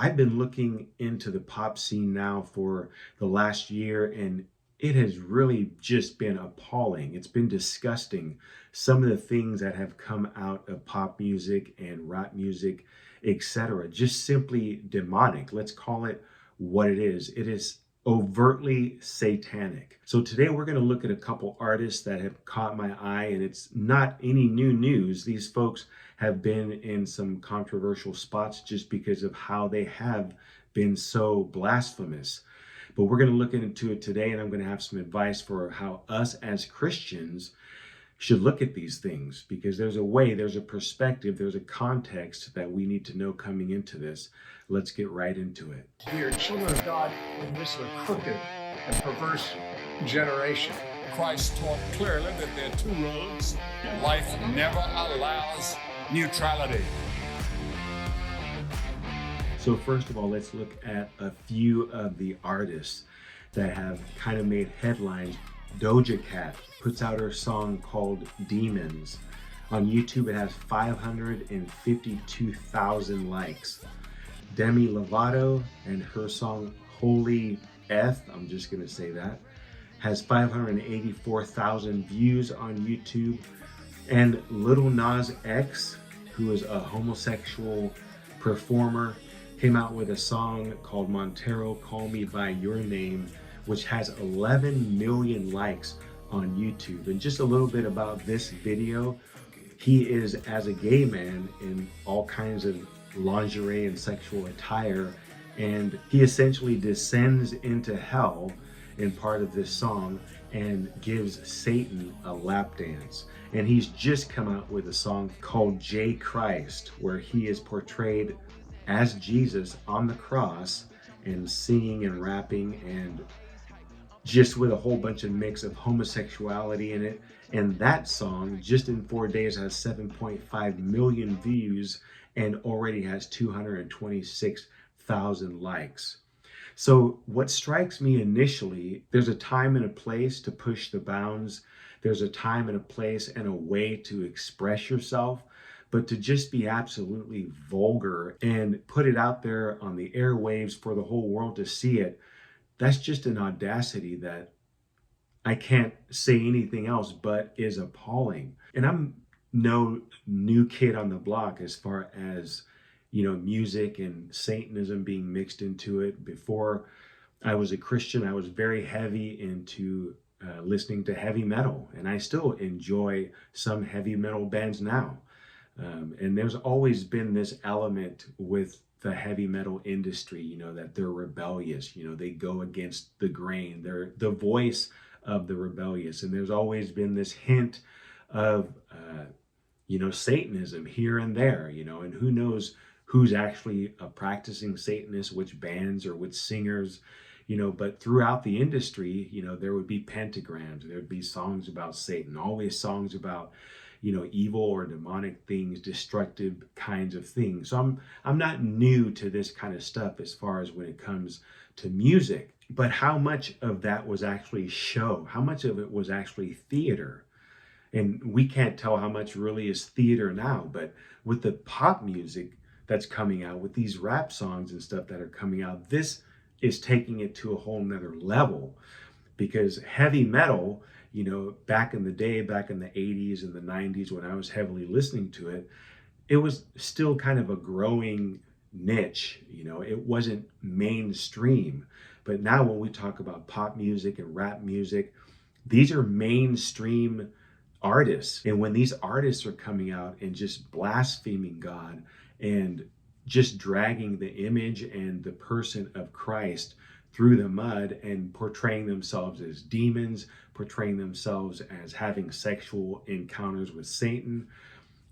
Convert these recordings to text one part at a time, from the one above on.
I've been looking into the pop scene now for the last year, and it has really just been appalling. It's been disgusting. Some of the things that have come out of pop music and rap music, etc., just simply demonic. Let's call it what it is. It is overtly satanic. So today we're going to look at a couple artists that have caught my eye, and it's not any new news. These folks have been in some controversial spots just because of how they have been so blasphemous. But we're going to look into it today, and I'm going to have some advice for how us as Christians should look at these things, because there's a way, there's a perspective, there's a context that we need to know coming into this. Let's get right into it. We are children of God in the midst of a crooked and perverse generation. Christ taught clearly that there are two roads. Life never allows neutrality. So first of all, let's look at a few of the artists that have kind of made headlines. Doja Cat puts out her song called Demons. On YouTube, it has 552,000 likes. Demi Lovato and her song Holy F, I'm just gonna say that, has 584,000 views on YouTube. And Lil Nas X, who is a homosexual performer, came out with a song called Montero, Call Me By Your Name, which has 11 million likes on YouTube. And just a little bit about this video. He is, as a gay man, in all kinds of lingerie and sexual attire, and he essentially descends into hell in part of this song and gives Satan a lap dance. And he's just come out with a song called J Christ, where he is portrayed as Jesus on the cross and singing and rapping, and just with a whole bunch of mix of homosexuality in it. And that song, just in 4 days, has 7.5 million views and already has 226,000 likes. So what strikes me initially, there's a time and a place to push the bounds. There's a time and a place and a way to express yourself, but to just be absolutely vulgar and put it out there on the airwaves for the whole world to see it, that's just an audacity that I can't say anything else but is appalling. And I'm no new kid on the block as far as, music and Satanism being mixed into it. Before I was a Christian, I was very heavy into listening to heavy metal, and I still enjoy some heavy metal bands now. And there's always been this element with the heavy metal industry, that they're rebellious, they go against the grain, they're the voice of the rebellious. And there's always been this hint of, Satanism here and there, and who knows who's actually a practicing Satanist, which bands or which singers, but throughout the industry, there would be pentagrams, there'd be songs about Satan, always songs about, evil or demonic things, destructive kinds of things. So I'm not new to this kind of stuff as far as when it comes to music, but how much of that was actually show? How much of it was actually theater? And we can't tell how much really is theater now, but with the pop music that's coming out, with these rap songs and stuff that are coming out, this is taking it to a whole nother level. Because heavy metal, back in the day, back in the 80s and the 90s, when I was heavily listening to it, it was still kind of a growing niche. It wasn't mainstream. But now when we talk about pop music and rap music, these are mainstream artists. And when these artists are coming out and just blaspheming God and just dragging the image and the person of Christ through the mud and portraying themselves as demons, portraying themselves as having sexual encounters with Satan,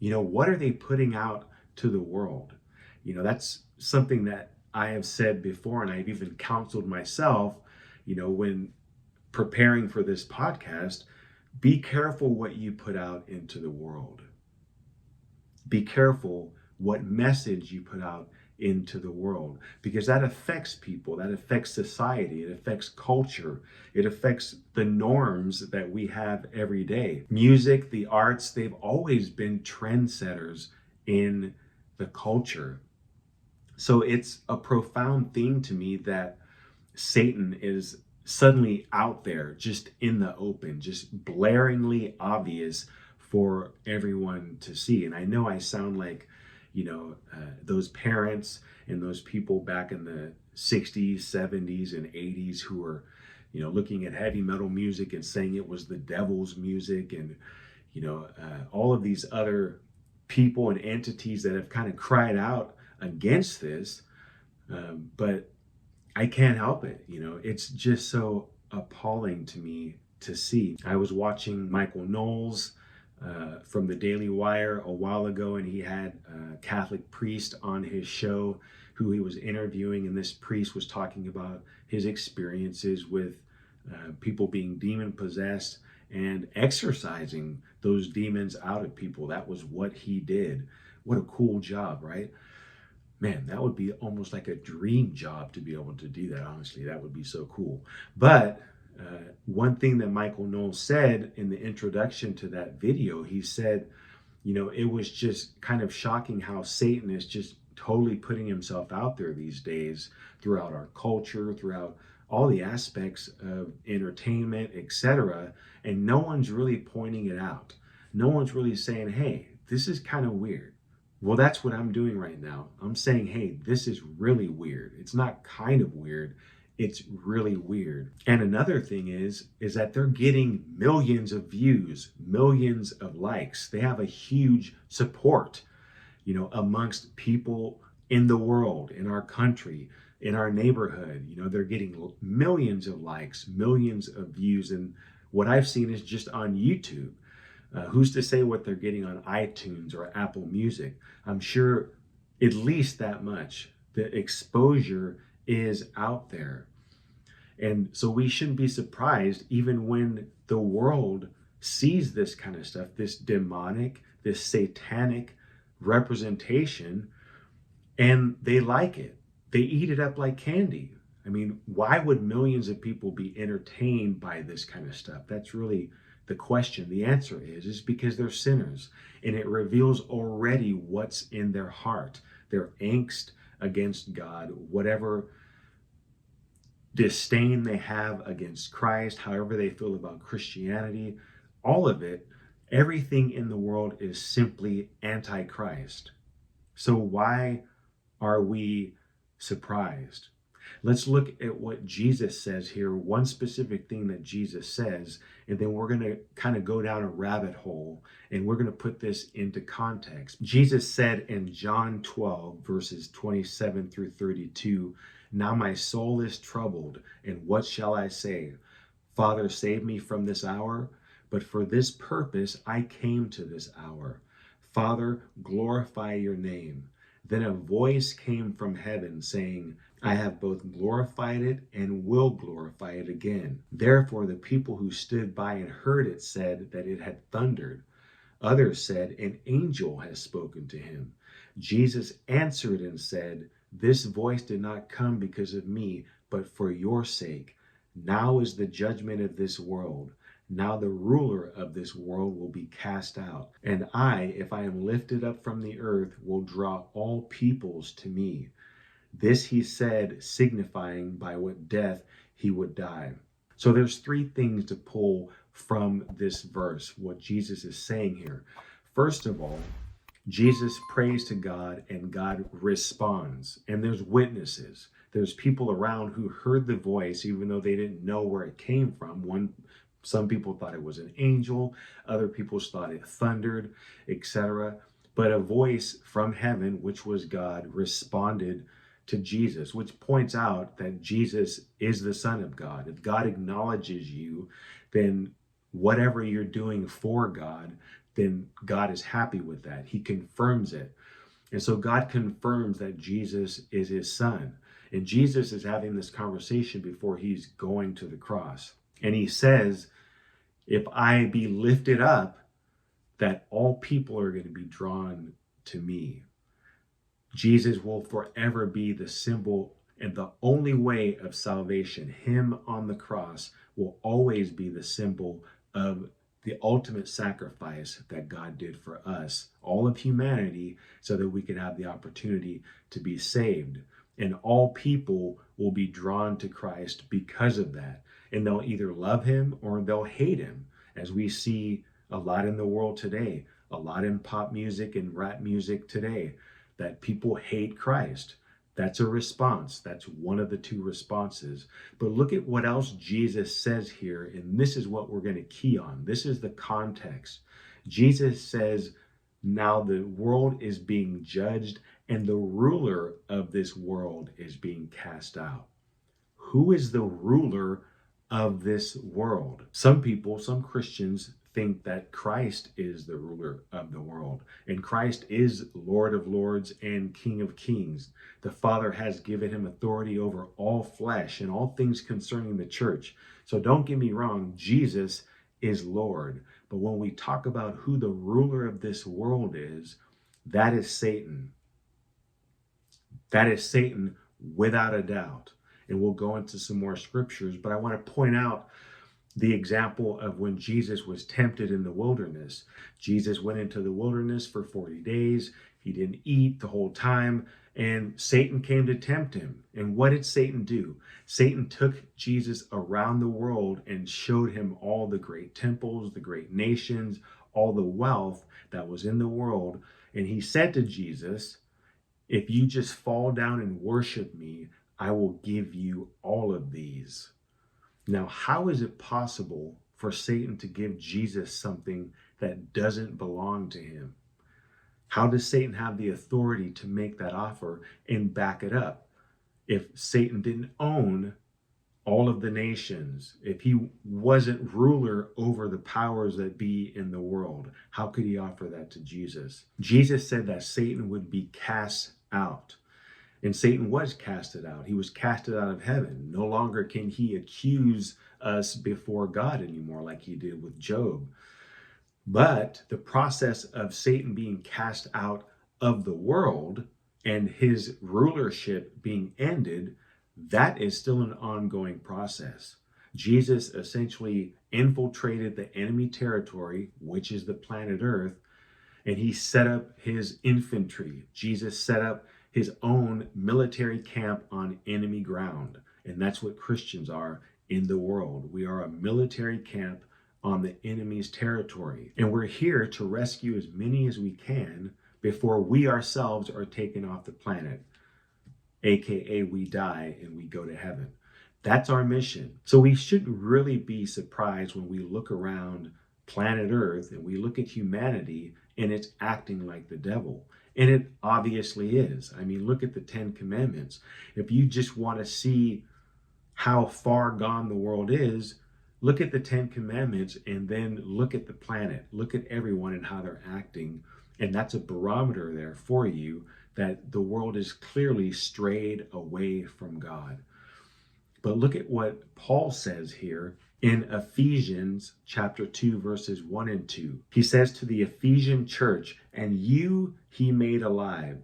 what are they putting out to the world? That's something that I have said before, and I've even counseled myself, when preparing for this podcast. Be careful what you put out into the world. Be careful what message you put out into the world, because that affects people, that affects society, it affects culture, it affects the norms that we have every day. Music, the arts, they've always been trendsetters in the culture. So it's a profound thing to me that Satan is suddenly out there, just in the open, just blaringly obvious for everyone to see. And I know I sound like, those parents and those people back in the 60s, 70s, and 80s who were, looking at heavy metal music and saying it was the devil's music, and, all of these other people and entities that have kind of cried out against this. But I can't help it. It's just so appalling to me to see. I was watching Michael Knowles from the Daily Wire a while ago, and he had a Catholic priest on his show who he was interviewing, and this priest was talking about his experiences with people being demon possessed and exorcising those demons out of people. That was what he did. What a cool job, right? Man, that would be almost like a dream job to be able to do that. Honestly, that would be so cool. But one thing that Michael Knowles said in the introduction to that video, he said, it was just kind of shocking how Satan is just totally putting himself out there these days throughout our culture, throughout all the aspects of entertainment, etc. And no one's really pointing it out. No one's really saying, hey, this is kind of weird. Well, that's what I'm doing right now. I'm saying, hey, this is really weird. It's not kind of weird. It's really weird. And another thing is that they're getting millions of views, millions of likes. They have a huge support, amongst people in the world, in our country, in our neighborhood. They're getting millions of likes, millions of views. And what I've seen is just on YouTube. Who's to say what they're getting on iTunes or Apple Music? I'm sure at least that much. The exposure is out there. And so we shouldn't be surprised even when the world sees this kind of stuff, this demonic, this satanic representation, and they like it. They eat it up like candy. I mean, why would millions of people be entertained by this kind of stuff? That's really the question. The answer is because they're sinners, and it reveals already what's in their heart, their angst against God, whatever disdain they have against Christ, however they feel about Christianity, all of it, everything in the world is simply anti-Christ. So why are we surprised? Let's look at what Jesus says here, one specific thing that Jesus says, and then we're going to kind of go down a rabbit hole, and we're going to put this into context. Jesus said in John 12, verses 27 through 32, "Now my soul is troubled, and what shall I say? Father, save me from this hour. But for this purpose I came to this hour. Father, glorify your name." Then a voice came from heaven saying, "I have both glorified it and will glorify it again." Therefore the people who stood by and heard it said that it had thundered. Others said, "An angel has spoken to him." Jesus answered and said, "This voice did not come because of me, but for your sake. Now is the judgment of this world. Now the ruler of this world will be cast out. And I, if I am lifted up from the earth, will draw all peoples to me." This he said, signifying by what death he would die. So there's three things to pull from this verse, what Jesus is saying here. First of all, Jesus prays to God and God responds. And there's witnesses. There's people around who heard the voice, even though they didn't know where it came from. Some people thought it was an angel. Other people thought it thundered, etc. But a voice from heaven, which was God, responded to Jesus, which points out that Jesus is the Son of God. If God acknowledges you, then whatever you're doing for God, then God is happy with that. He confirms it. And so God confirms that Jesus is his Son. And Jesus is having this conversation before he's going to the cross. And he says, if I be lifted up, that all people are going to be drawn to me. Jesus will forever be the symbol and the only way of salvation. Him on the cross will always be the symbol of the ultimate sacrifice that God did for us, all of humanity, so that we could have the opportunity to be saved. And all people will be drawn to Christ because of that. And they'll either love him or they'll hate him, as we see a lot in the world today, a lot in pop music and rap music today, that people hate Christ. That's a response. That's one of the two responses. But look at what else Jesus says here, and this is what we're going to key on. This is the context. Jesus says, now the world is being judged, and the ruler of this world is being cast out. Who is the ruler of this world? Some people, some Christians, think that Christ is the ruler of the world, and Christ is Lord of Lords and King of Kings. The Father has given him authority over all flesh and all things concerning the church. So don't get me wrong, Jesus is Lord. But when we talk about who the ruler of this world is, that is Satan. That is Satan without a doubt. And we'll go into some more scriptures, but I want to point out the example of when Jesus was tempted in the wilderness. Jesus went into the wilderness for 40 days. He didn't eat the whole time, and Satan came to tempt him. And what did Satan do? Satan took Jesus around the world and showed him all the great temples, the great nations, all the wealth that was in the world. And he said to Jesus, if you just fall down and worship me, I will give you all of these. Now, how is it possible for Satan to give Jesus something that doesn't belong to him? How does Satan have the authority to make that offer and back it up? If Satan didn't own all of the nations, if he wasn't ruler over the powers that be in the world, how could he offer that to Jesus? Jesus said that Satan would be cast out. And Satan was casted out. He was casted out of heaven. No longer can he accuse us before God anymore like he did with Job. But the process of Satan being cast out of the world and his rulership being ended, that is still an ongoing process. Jesus essentially infiltrated the enemy territory, which is the planet Earth, and he set up his infantry. Jesus set up his own military camp on enemy ground. And that's what Christians are in the world. We are a military camp on the enemy's territory. And we're here to rescue as many as we can before we ourselves are taken off the planet, aka we die and we go to heaven. That's our mission. So we shouldn't really be surprised when we look around planet Earth and we look at humanity and it's acting like the devil. And it obviously is. I mean, look at the 10 Commandments. If you just want to see how far gone the world is, look at the 10 Commandments and then look at the planet. Look at everyone and how they're acting. And that's a barometer there for you that the world is clearly strayed away from God. But look at what Paul says here in Ephesians chapter 2, verses 1 and 2. He says to the Ephesian church, and you he made alive,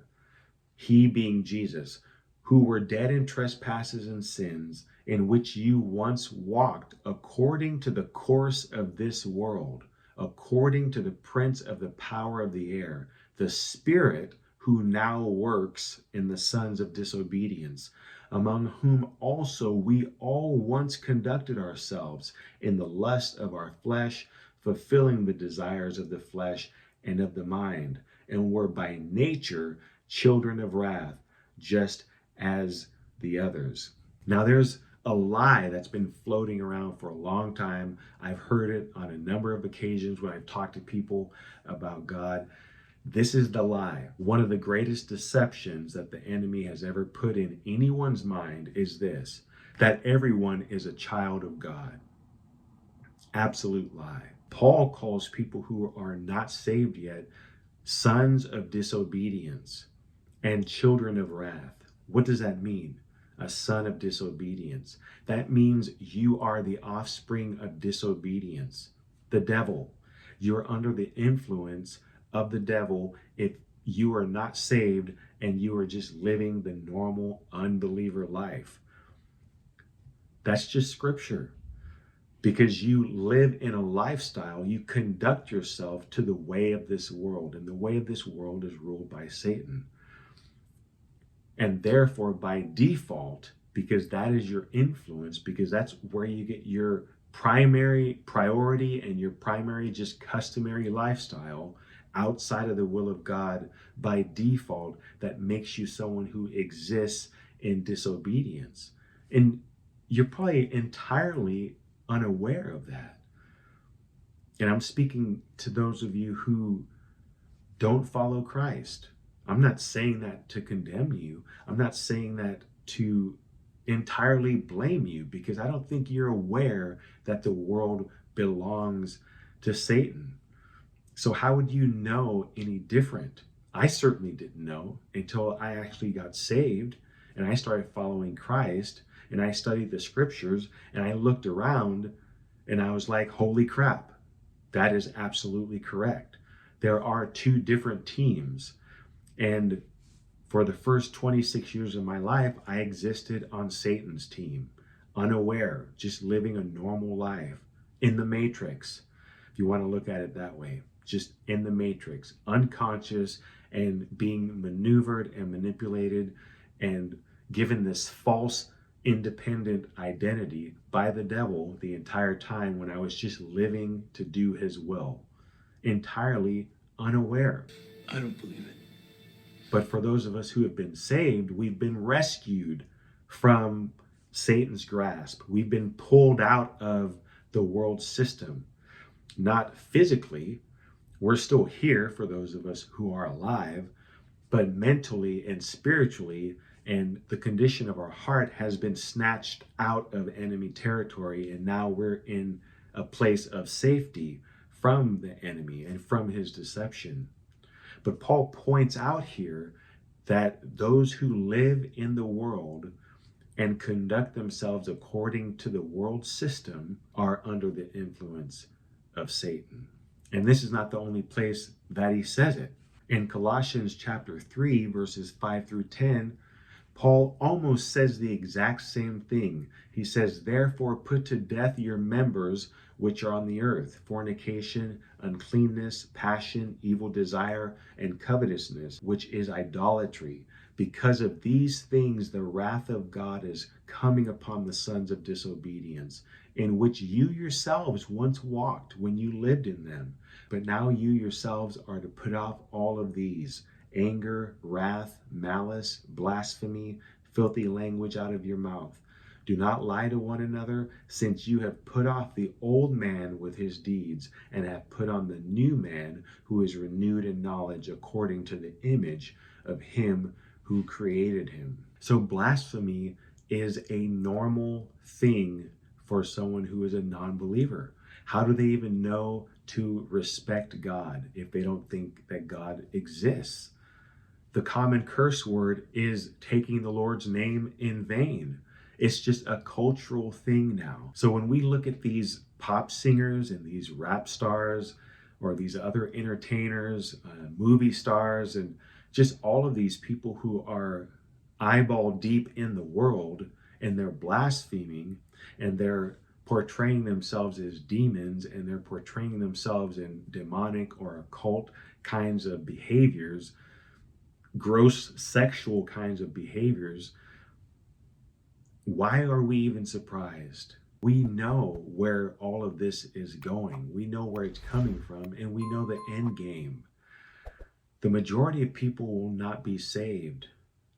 he being Jesus, who were dead in trespasses and sins, in which you once walked according to the course of this world, according to the prince of the power of the air, the spirit who now works in the sons of disobedience, among whom also we all once conducted ourselves in the lust of our flesh, fulfilling the desires of the flesh and of the mind, and were by nature children of wrath, just as the others. Now there's a lie that's been floating around for a long time. I've heard it on a number of occasions when I've talked to people about God. This is the lie. One of the greatest deceptions that the enemy has ever put in anyone's mind is this, that everyone is a child of God. Absolute lie. Paul calls people who are not saved yet sons of disobedience and children of wrath. What does that mean? A son of disobedience. That means you are the offspring of disobedience. The devil. You're under the influence of the devil if you are not saved and you are just living the normal unbeliever life. That's just scripture. because you live in a lifestyle, you conduct yourself to the way of this world, and the way of this world is ruled by Satan. And therefore, by default, because that is your influence, because that's where you get your primary priority and your primary just customary lifestyle outside of the will of God, by default, that makes you someone who exists in disobedience. And you're probably entirely unaware of that. And I'm speaking to those of you who don't follow Christ. I'm not saying that to condemn you. I'm not saying that to entirely blame you, because I don't think you're aware that the world belongs to Satan. So how would you know any different? I certainly didn't know until I actually got saved and I started following Christ and I studied the scriptures and I looked around and I was like, holy crap, that is absolutely correct. There are two different teams. And for the first 26 years of my life, I existed on Satan's team, unaware, just living a normal life in the matrix, if you want to look at it that way, just in the matrix, unconscious and being maneuvered and manipulated and given this false independent identity by the devil the entire time, when I was just living to do his will, entirely unaware. I don't believe it. But for those of us who have been saved, we've been rescued from Satan's grasp. We've been pulled out of the world system, not physically. We're still here for those of us who are alive, but mentally and spiritually, and the condition of our heart has been snatched out of enemy territory, and now we're in a place of safety from the enemy and from his deception. But Paul points out here that those who live in the world and conduct themselves according to the world system are under the influence of Satan. And this is not the only place that he says it. In Colossians chapter 3, verses 5 through 10, Paul almost says the exact same thing. He says, therefore put to death your members which are on the earth, fornication, uncleanness, passion, evil desire, and covetousness, which is idolatry. Because of these things, the wrath of God is coming upon the sons of disobedience, in which you yourselves once walked when you lived in them. But now you yourselves are to put off all of these: anger, wrath, malice, blasphemy, filthy language out of your mouth. Do not lie to one another, since you have put off the old man with his deeds, and have put on the new man, who is renewed in knowledge according to the image of him who created him. So blasphemy is a normal thing for someone who is a non-believer. How do they even know to respect God if they don't think that God exists? The common curse word is taking the Lord's name in vain. It's just a cultural thing now. So when we look at these pop singers and these rap stars or these other entertainers, movie stars, and just all of these people who are eyeball deep in the world, and they're blaspheming and they're portraying themselves as demons, and they're portraying themselves in demonic or occult kinds of behaviors, gross sexual kinds of behaviors, why are we even surprised? We know where all of this is going. We know where it's coming from, and we know the end game. The majority of people will not be saved,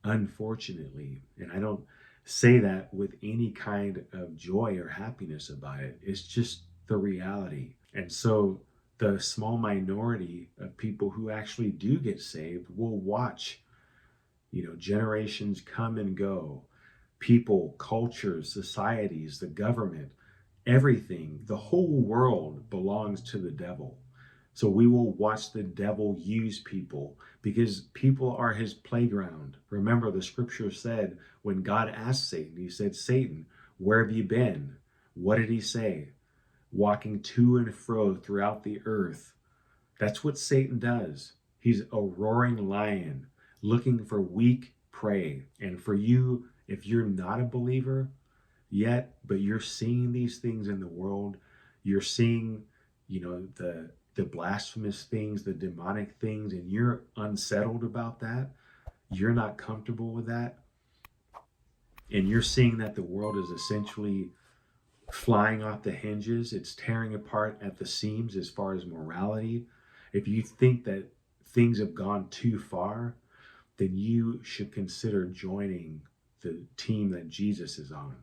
unfortunately. And I don't say that with any kind of joy or happiness about it. It's just the reality. And so the small minority of people who actually do get saved will watch, generations come and go. People, cultures, societies, the government, everything, the whole world belongs to the devil. So we will watch the devil use people, because people are his playground. Remember, the scripture said, when God asked Satan, he said, Satan, where have you been? What did he say? Walking to and fro throughout the earth. That's what Satan does. He's a roaring lion looking for weak prey. And for you, if you're not a believer yet, but you're seeing these things in the world, You're seeing, the blasphemous things, the demonic things, and you're unsettled about that. You're not comfortable with that. And you're seeing that the world is essentially flying off the hinges. It's tearing apart at the seams as far as morality. If you think that things have gone too far, then you should consider joining the team that Jesus is on.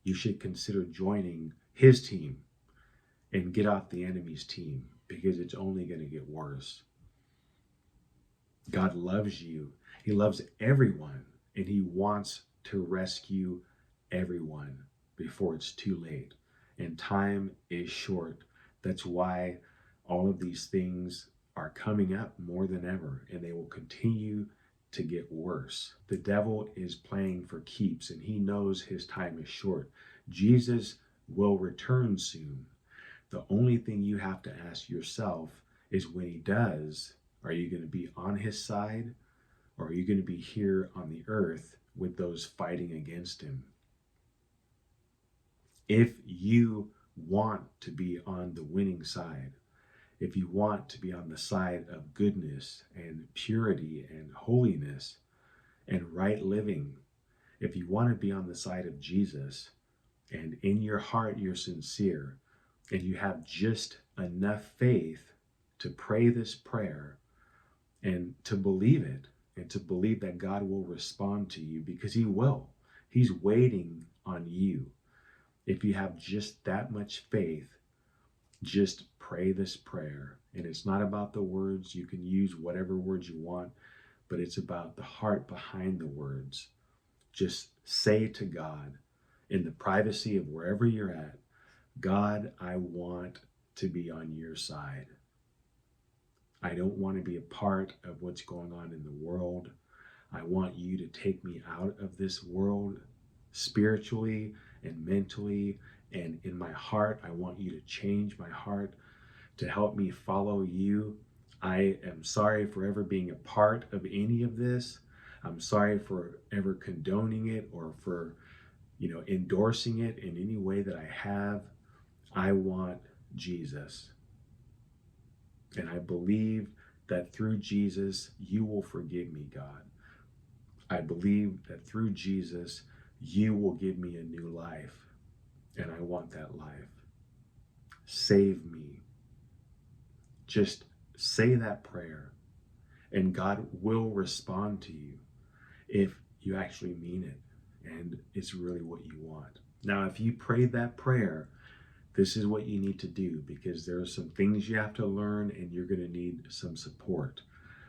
You should consider joining his team and get off the enemy's team, because it's only going to get worse. God loves you. He loves everyone, and he wants to rescue everyone before it's too late. And time is short. That's why all of these things are coming up more than ever, and they will continue to get worse. The devil is playing for keeps, and he knows his time is short. Jesus will return soon. The only thing you have to ask yourself is, when he does, are you going to be on his side, or are you going to be here on the earth with those fighting against him? If you want to be on the winning side, if you want to be on the side of goodness and purity and holiness and right living, if you want to be on the side of Jesus, and in your heart you're sincere, and you have just enough faith to pray this prayer and to believe it, and to believe that God will respond to you, because he will. He's waiting on you. If you have just that much faith, just pray this prayer. And it's not about the words. You can use whatever words you want, but it's about the heart behind the words. Just say to God, in the privacy of wherever you're at, God, I want to be on your side. I don't want to be a part of what's going on in the world. I want you to take me out of this world spiritually and mentally and in my heart. I want you to change my heart to help me follow you. I am sorry for ever being a part of any of this. I'm sorry for ever condoning it or for, endorsing it in any way that I have. I want Jesus. And I believe that through Jesus, you will forgive me, God. I believe that through Jesus, you will give me a new life. And I want that life. Save me. Just say that prayer, and God will respond to you if you actually mean it and it's really what you want. Now, if you prayed that prayer, this is what you need to do, because there are some things you have to learn, and you're going to need some support.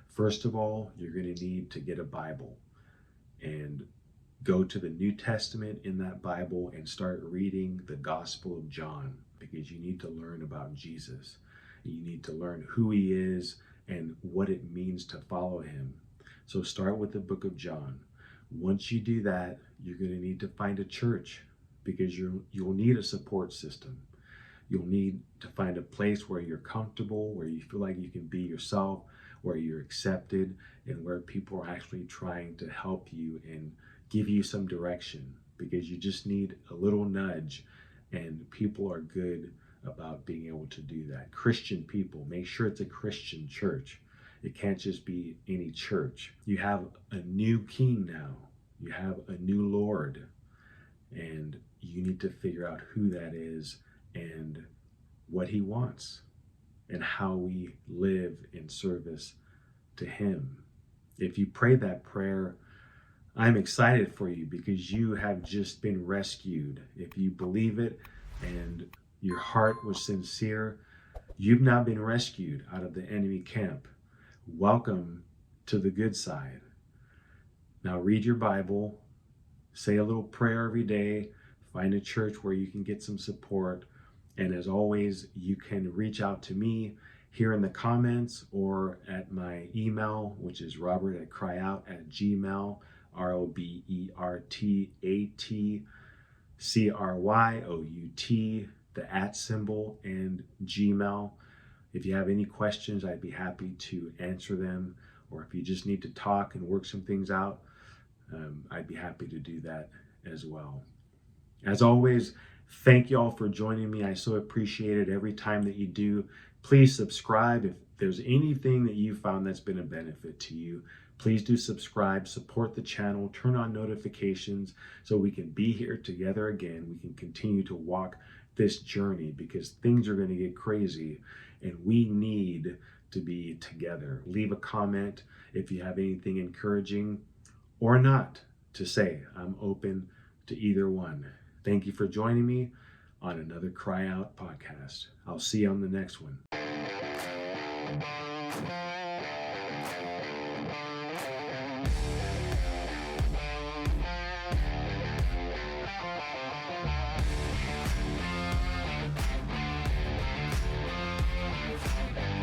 First of all, you're going to need to get a Bible and go to the New Testament in that Bible and start reading the Gospel of John, because you need to learn about Jesus. You need to learn who he is and what it means to follow him. So start with the book of John. Once you do that, you're going to need to find a church, because you'll need a support system. You'll need to find a place where you're comfortable, where you feel like you can be yourself, where you're accepted, and where people are actually trying to help you and give you some direction, because you just need a little nudge, and people are good about being able to do that. Christian people, make sure it's a Christian church. It can't just be any church. You have a new king now. You have a new Lord, and you need to figure out who that is and what he wants and how we live in service to him. If you pray that prayer, I'm excited for you, because you have just been rescued. If you believe it and your heart was sincere, you've now been rescued out of the enemy camp. Welcome to the good side. Now read your Bible, say a little prayer every day, find a church where you can get some support. And as always, you can reach out to me here in the comments or at my email, which is robert@cryout@gmail.com. ROBERTATCRYOUT, the @ symbol, and Gmail. If you have any questions, I'd be happy to answer them. Or if you just need to talk and work some things out, I'd be happy to do that as well. As always, Thank you all for joining me. I so appreciate it every time that you do. Please subscribe. If there's anything that you found that's been a benefit to you, please do subscribe, support the channel, turn on notifications so we can be here together again. We can continue to walk this journey because things are going to get crazy and we need to be together. Leave a comment if you have anything encouraging or not to say. I'm open to either one. Thank you for joining me on another Cry Out podcast. I'll see you on the next one.